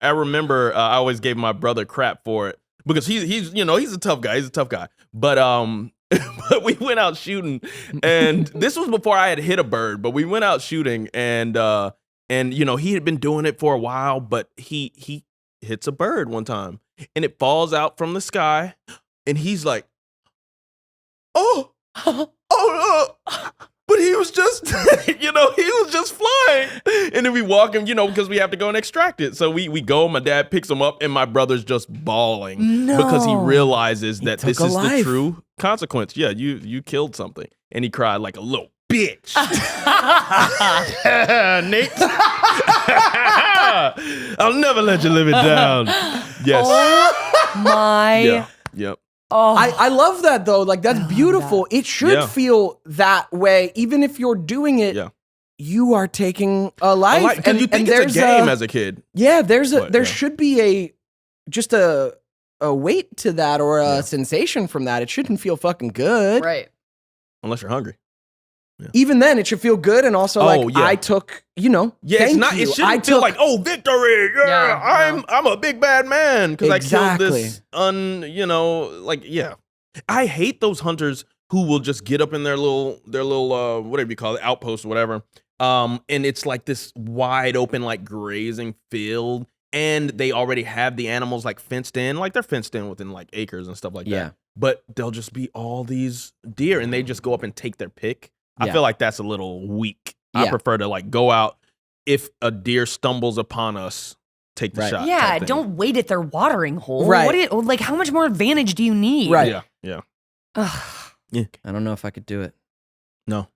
I remember I always gave my brother crap for it because he's a tough guy. He's a tough guy. But but we went out shooting, and this was before I had hit a bird. But we went out shooting, and he had been doing it for a while, but he hits a bird one time, and it falls out from the sky, and he's like, oh. But he was just, he was just flying. And then we walk him, because we have to go and extract it. So we go, my dad picks him up, and my brother's just bawling because he realizes that this is the true consequence. Yeah, you killed something. And he cried like a little bitch. Nate. I'll never let you live it down. Yes. Oh my. Yeah. Yep. Oh, I love that though. Like that's beautiful. It should feel that way, even if you're doing it. Yeah. You are taking a life, and you think it's a game as a kid. Yeah, there should be a weight to that or a sensation from that. It shouldn't feel fucking good, right? Unless you're hungry. Yeah. Even then, it should feel good, and also I took, it's not. It shouldn't feel like victory. Yeah, I'm a big bad man because I killed this. I hate those hunters who will just get up in their little whatever you call it, outpost or whatever. And it's like this wide open like grazing field, and they already have the animals like fenced in, like they're fenced in within like acres and stuff like that. But there'll just be all these deer, and they just go up and take their pick. I feel like that's a little weak. I prefer to like go out. If a deer stumbles upon us, take the shot. Yeah, don't wait at their watering hole. Right. How much more advantage do you need? Right. Yeah. I don't know if I could do it. No.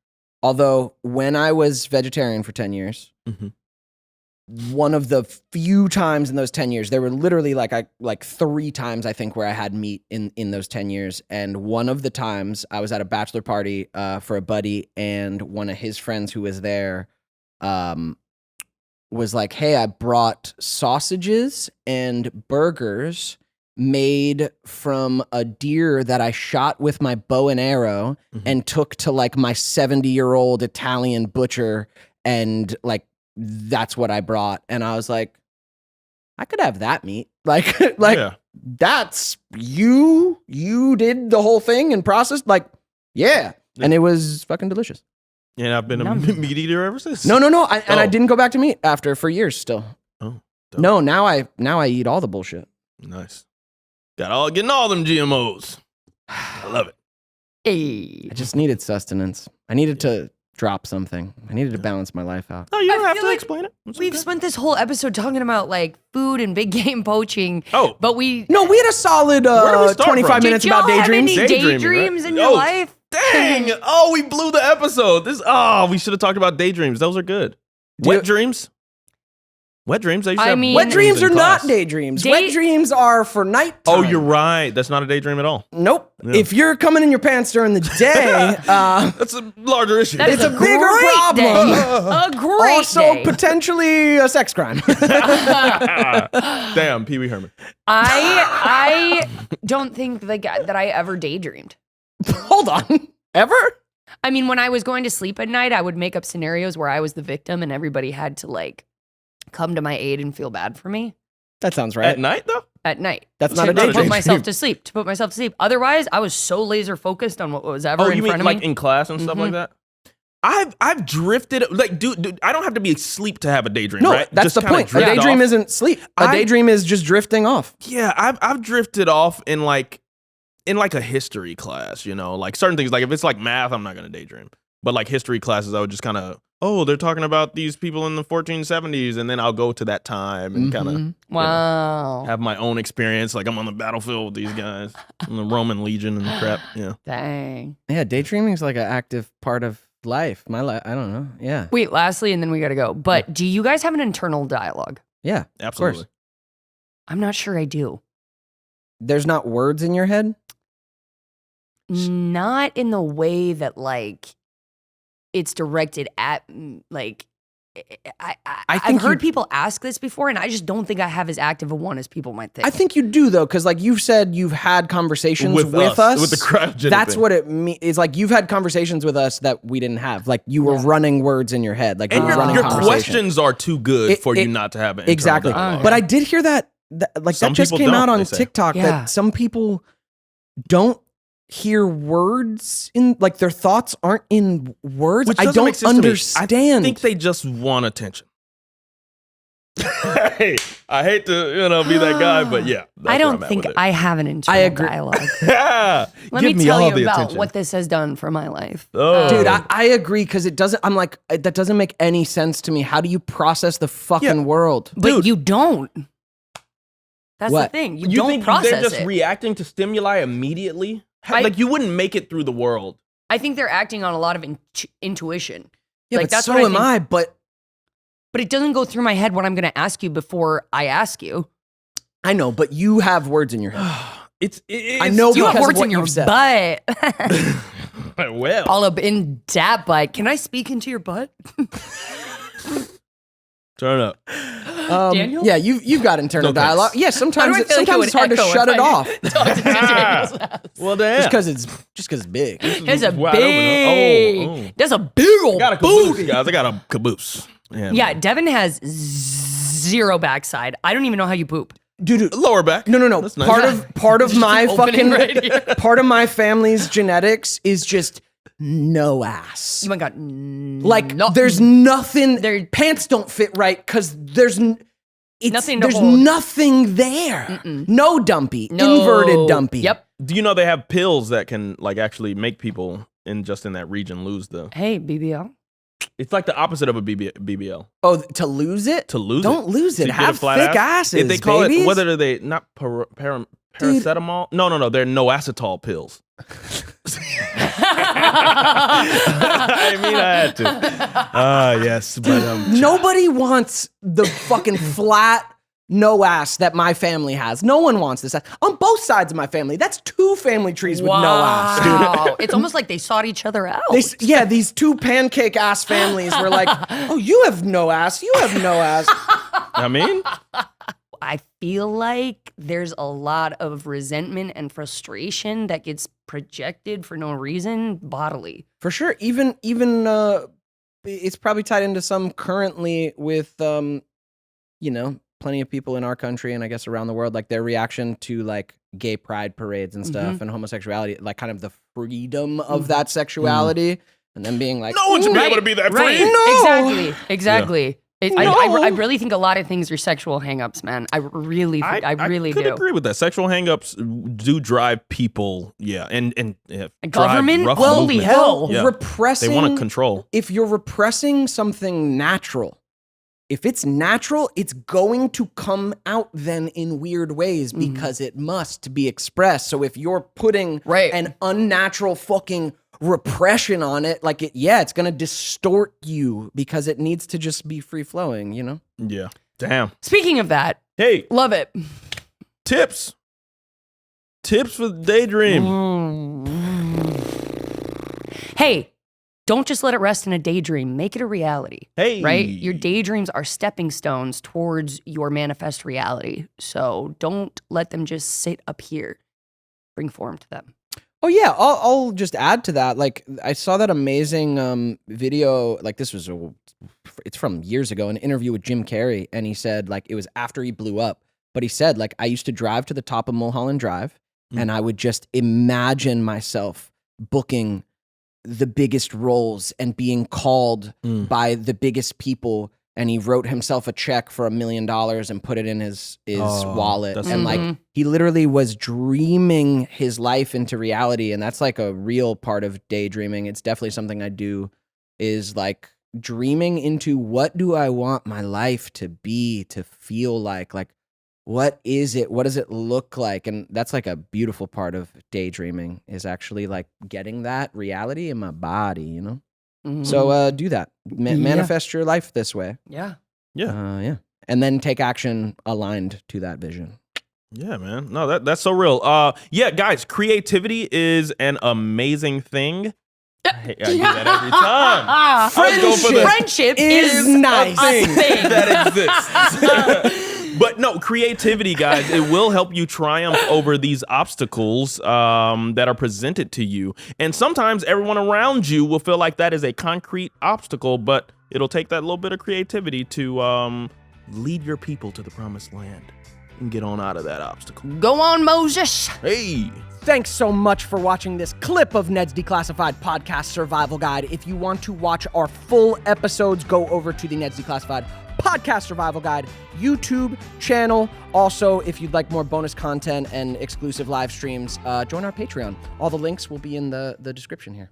Although when I was vegetarian for 10 years, one of the few times in those 10 years, there were literally like 3 times I think where I had meat in those 10 years. And one of the times I was at a bachelor party for a buddy, and one of his friends who was there was like, hey, I brought sausages and burgers made from a deer that I shot with my bow and arrow and took to like my 70-year-old Italian butcher, and like that's what I brought. And I was like, I could have that meat. That's you did the whole thing and processed, and it was fucking delicious. Yeah, I've been a meat eater ever since. No. And I didn't go back to meat after for years still. Oh. Dope. No, now I eat all the bullshit. Nice. Getting all them GMOs. I love it. Hey. I just needed sustenance. I needed to drop something. I needed to balance my life out. No, you don't have to explain it. We've spent this whole episode talking about like food and big game poaching. Oh, but we had a solid 25 minutes about daydreams. Did y'all have any daydreams in your life? Dang! We blew the episode. We should have talked about daydreams. Those are good. Wet dreams. Wet dreams. Wet dreams are not daydreams. Wet dreams are for nighttime. Oh, you're right. That's not a daydream at all. Nope. Yeah. If you're coming in your pants during the day, that's a larger issue. It's a bigger problem. A great also potentially a sex crime. Damn, Pee Wee Herman. I don't think that I ever daydreamed. Hold on. Ever? I mean, when I was going to sleep at night, I would make up scenarios where I was the victim and everybody had to like come to my aid and feel bad for me. That sounds right. At night, though? At night. That's not a daydream. To put myself to sleep. Otherwise, I was so laser focused on what was ever in front of me. Like in class and stuff like that? I've drifted, like, dude, I don't have to be asleep to have a daydream, right? That's the point. A daydream isn't sleep. A daydream is just drifting off. Yeah, I've drifted off in a history class, like certain things. Like if it's like math, I'm not going to daydream. But like history classes, I would just kind of, they're talking about these people in the 1470s, and then I'll go to that time and kind of have my own experience. Like I'm on the battlefield with these guys in the Roman legion and crap. Yeah. Dang. Yeah, daydreaming is like an active part of life. My life, I don't know. Yeah. Wait, lastly, and then we got to go. But do you guys have an internal dialogue? Yeah, absolutely. Of course. I'm not sure I do. There's not words in your head? Not in the way that like it's directed at like I've think heard people ask this before, and I just don't think I have as active a one as people might think. I think you do though, because like you've said, you've had conversations with us with the cryogenic That's thing. what it means. It's like you've had conversations with us that we didn't have. Like you were running words in your head, like And you were running your conversation. questions are too good for you it- not to have an Exactly. internal dialogue. But I did hear that like Some that just people came out don't, on they say. TikTok Yeah. that some people don't hear words in like their thoughts aren't in words. Which I doesn't make don't sense to me. understand. I think they just want attention. Hey, I hate to be that guy, but yeah. that's I where don't I'm at think with it. I have an internal agree. dialogue. Yeah. Let Give me tell all you the about attention. what this has done for my life. Oh. Dude, I agree because it doesn't. I'm like that doesn't make any sense to me. How do you process the fucking world? But Dude. you don't. That's What? the thing. You, You don't think process they're just it. reacting to stimuli immediately? I- Like you wouldn't make it through the world. I think they're acting on a lot of intuition. Yeah, like but that's so what I am think. I. But But it doesn't go through my head what I'm going to ask you before I ask you. I know. But you have words in your head. I know You have because of words what in your you've said. butt. Well, All up in that butt. Can I speak into your butt? turn up. Daniel? Yeah, you've got internal No thanks. dialogue. Yeah, sometimes Why do I feel like it sometimes would it's hard to echo shut if it I off. talked into Daniel's house? Well, damn. Just because it's big. It's a wide open, huh? big. That's a big old I got a booty. caboose, guys. I got a caboose. Yeah, man. Devin has zero backside. I don't even know how you poop. Dude, Lower back. no. That's nice. Part of my opening fucking right here. part of my family's genetics is just no ass. Oh my god. Like no, there's nothing. There- Pants don't fit right because Nothing to there's hold. nothing there. No dumpy, no. inverted dumpy. Yep. Do you know they have pills that can like actually make people in that region lose the? Hey, BBL. It's like the opposite of a BBL. Oh, to lose it? To lose Don't it. lose So it. you get a Have flat thick ass? asses. If they call babies. it, whether are they not paracetamol? No. They're no acetol pills. I mean, I had to. Yes, but Nobody wants the fucking flat no ass that my family has. No one wants this. On both sides of my family. That's two family trees with no ass, dude. Wow. It's almost like they sought each other out. These two pancake ass families were like, oh, you have no ass. You have no ass. I mean, I feel like there's a lot of resentment and frustration that gets projected for no reason bodily. For sure. Even it's probably tied into some currently with plenty of people in our country and I guess around the world, like their reaction to like gay pride parades and stuff and homosexuality, like kind of the freedom of that sexuality and then being like, no one should be able to be that free. No. Exactly. I really think a lot of things are sexual hangups, man. I really could do. agree with that. Sexual hangups do drive people, and Government? drive rough Holy movements. hell. Yeah. Repressing. They want to control. If you're repressing something natural, if it's natural, it's going to come out then in weird ways because it must be expressed. So if you're putting an unnatural fucking repression on it, like it's going to distort you because it needs to just be free flowing, you know? Yeah. Damn. Speaking of that, Hey, love it. tips for the daydream. Hey, don't just let it rest in a daydream. Make it a reality. Hey. Right? Your daydreams are stepping stones towards your manifest reality. So don't let them just sit up here. Bring form to them. Oh yeah, I'll just add to that. Like I saw that amazing video. Like it's from years ago, an interview with Jim Carrey, and he said like it was after he blew up, but he said like I used to drive to the top of Mulholland Drive, and I would just imagine myself booking the biggest roles and being called by the biggest people. And he wrote himself a check for $1 million and put it in his wallet. And like, he literally was dreaming his life into reality. And that's like a real part of daydreaming. It's definitely something I do, is like dreaming into what do I want my life to be, to feel like what is it? What does it look like? And that's like a beautiful part of daydreaming, is actually like getting that reality in my body, you know? So do that. Manifest your life this way. Yeah. Yeah. And then take action aligned to that vision. Yeah, man. No, that's so real. Yeah, guys, creativity is an amazing thing. I do that every time. Friendship is nice. a thing. That exists. But no, creativity, guys, it will help you triumph over these obstacles that are presented to you. And sometimes everyone around you will feel like that is a concrete obstacle, but it'll take that little bit of creativity to lead your people to the promised land and get on out of that obstacle. Go on, Moses. Hey. Thanks so much for watching this clip of Ned's Declassified Podcast Survival Guide. If you want to watch our full episodes, go over to the Ned's Declassified Podcast Survival Guide YouTube channel. Also, if you'd like more bonus content and exclusive live streams, join our Patreon. All the links will be in the description here.